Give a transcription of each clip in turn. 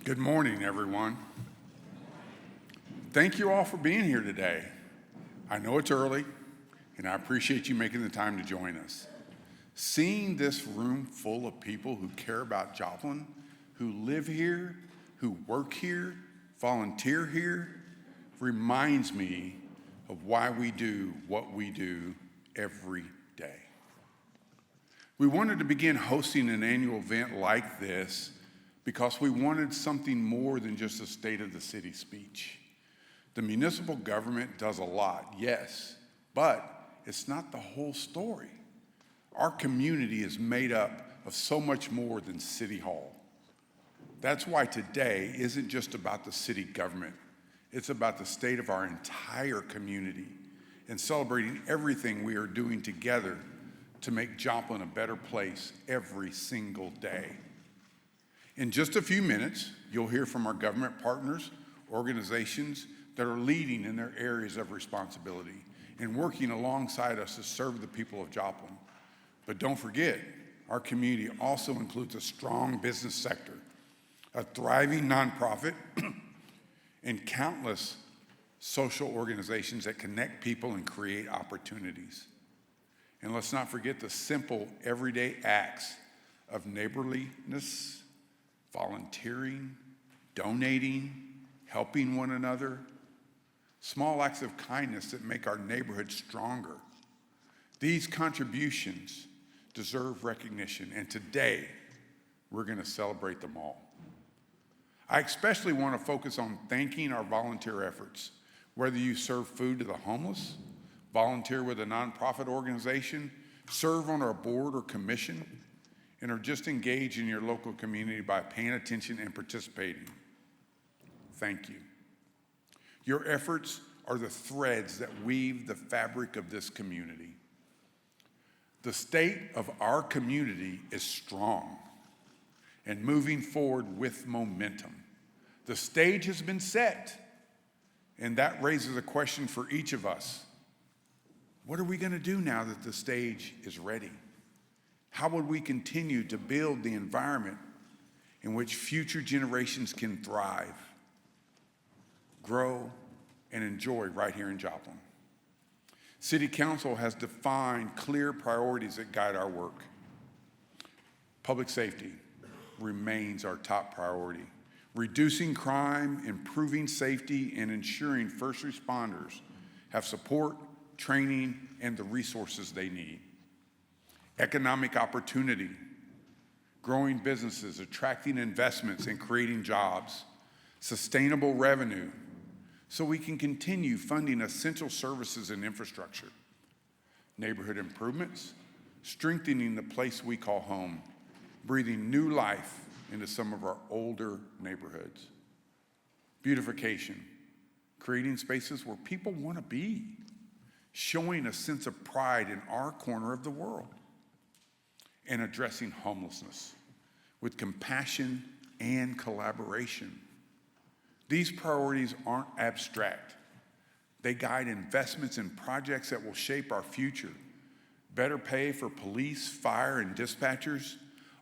Good morning, everyone. Thank you all for being here today. I know it's early, and I appreciate you making the time to join us. Seeing this room full of people who care about Joplin, who live here, who work here, volunteer here, reminds me of why we do what we do every day. We wanted to begin hosting an annual event like this because we wanted something more than just a State of the City speech. The municipal government does a lot, yes, but it's not the whole story. Our community is made up of so much more than City Hall. That's why today isn't just about the city government. It's about the state of our entire community and celebrating everything we are doing together to make Joplin a better place every single day. In just a few minutes, you'll hear from our government partners, organizations that are leading in their areas of responsibility and working alongside us to serve the people of Joplin. But don't forget, our community also includes a strong business sector, a thriving nonprofit, and countless social organizations that connect people and create opportunities. And let's not forget the simple, everyday acts of neighborliness, volunteering, donating, helping one another, small acts of kindness that make our neighborhood stronger. These contributions deserve recognition, and today we're going to celebrate them all. I especially want to focus on thanking our volunteer efforts, whether you serve food to the homeless, volunteer with a nonprofit organization, serve on our board or commission, and are just engaged in your local community by paying attention and participating. Thank you. Your efforts are the threads that weave the fabric of this community. The state of our community is strong and moving forward with momentum. The stage has been set, and that raises a question for each of us. What are we going to do now that the stage is ready? How would we continue to build the environment in which future generations can thrive, grow, and enjoy right here in Joplin? City Council has defined clear priorities that guide our work. Public safety remains our top priority. Reducing crime, improving safety, and ensuring first responders have support, training, and the resources they need. Economic opportunity, growing businesses, attracting investments, and creating jobs. Sustainable revenue, so we can continue funding essential services and infrastructure. Neighborhood improvements, strengthening the place we call home, breathing new life into some of our older neighborhoods. Beautification, creating spaces where people want to be, showing a sense of pride in our corner of the world. And addressing homelessness with compassion and collaboration. These priorities aren't abstract. They guide investments in projects that will shape our future. Better pay for police, fire, and dispatchers,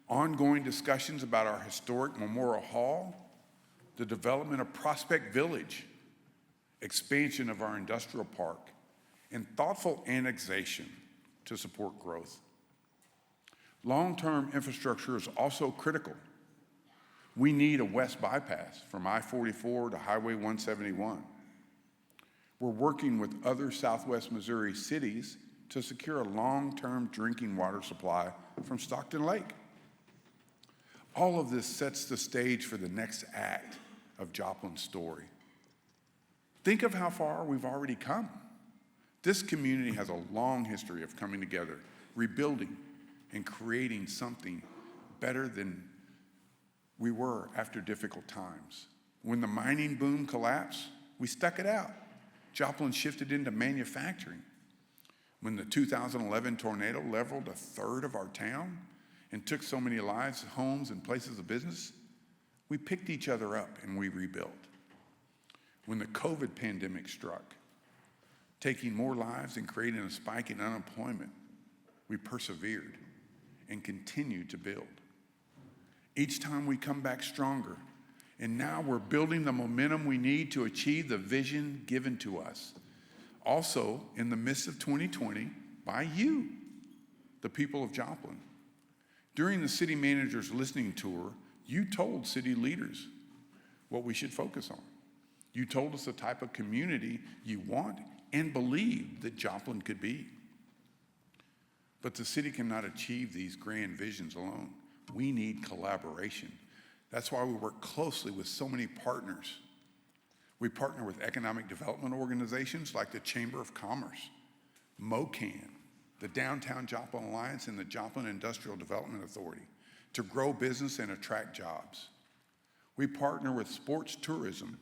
ongoing discussions about our historic Memorial Hall, the development of Prospect Village, expansion of our industrial park, and thoughtful annexation to support growth. Long-term infrastructure is also critical. We need a west bypass from I-44 to Highway 171. We're working with other Southwest Missouri cities to secure a long-term drinking water supply from Stockton Lake. All of this sets the stage for the next act of Joplin's story. Think of how far we've already come. This community has a long history of coming together, rebuilding, and creating something better than we were after difficult times. When the mining boom collapsed, we stuck it out. Joplin shifted into manufacturing. When the 2011 tornado leveled a third of our town and took so many lives, homes, and places of business, we picked each other up and we rebuilt. When the COVID pandemic struck, taking more lives and creating a spike in unemployment, we persevered and continued to build. Each time we come back stronger And now we're building the momentum we need to achieve the vision given to us. Also, in the midst of 2020, by you, the people of Joplin. During the city manager's listening tour, you told city leaders what we should focus on. You told us the type of community you want and believe that Joplin could be. But the city cannot achieve these grand visions alone. We need collaboration. That's why we work closely with so many partners. We partner with economic development organizations like the Chamber of Commerce, MOCAN, the Downtown Joplin Alliance, and the Joplin Industrial Development Authority to grow business and attract jobs. We partner with sports tourism,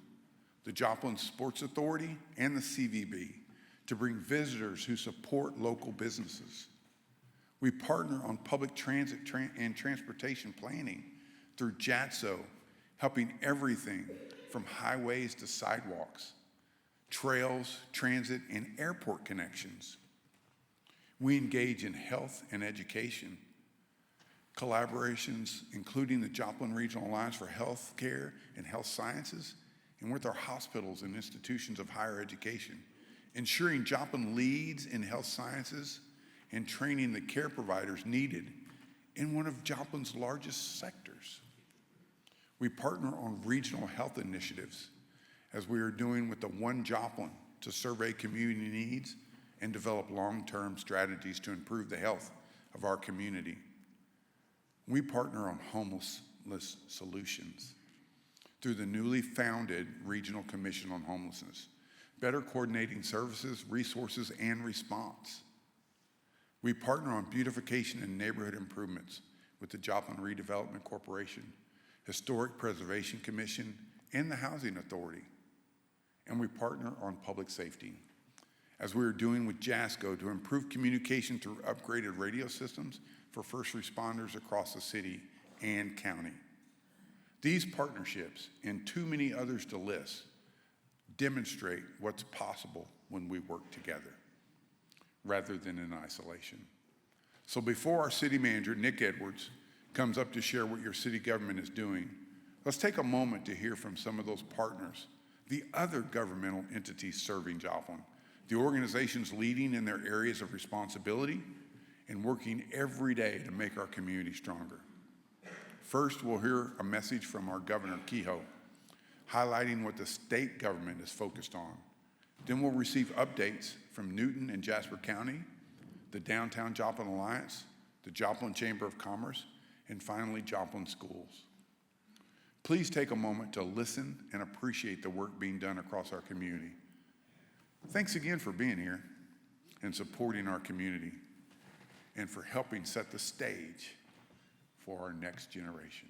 the Joplin Sports Authority, and the CVB to bring visitors who support local businesses. We partner on public transit and transportation planning through JATSO, helping everything from highways to sidewalks, trails, transit, and airport connections. We engage in health and education, collaborations including the Joplin Regional Alliance for Health Care and Health Sciences, and with our hospitals and institutions of higher education, ensuring Joplin leads in health sciences and training the care providers needed in one of Joplin's largest sectors. We partner on regional health initiatives, as we are doing with the One Joplin, to survey community needs and develop long-term strategies to improve the health of our community. We partner on homelessness solutions through the newly founded Regional Commission on Homelessness, better coordinating services, resources, and response. We partner on beautification and neighborhood improvements with the Joplin Redevelopment Corporation, Historic Preservation Commission, and the Housing Authority. And we partner on public safety, as we are doing with JASCO, to improve communication through upgraded radio systems for first responders across the city and county. These partnerships, and too many others to list, demonstrate what's possible when we work together, rather than in isolation. So before our city manager, Nick Edwards, comes up to share what your city government is doing, let's take a moment to hear from some of those partners, the other governmental entities serving Joplin, the organizations leading in their areas of responsibility and working every day to make our community stronger. First, we'll hear a message from our Governor Kehoe, highlighting what the state government is focused on. Then we'll receive updates from Newton and Jasper County, the Downtown Joplin Alliance, the Joplin Chamber of Commerce, and finally, Joplin Schools. Please take a moment to listen and appreciate the work being done across our community. Thanks again for being here and supporting our community, and for helping set the stage for our next generation.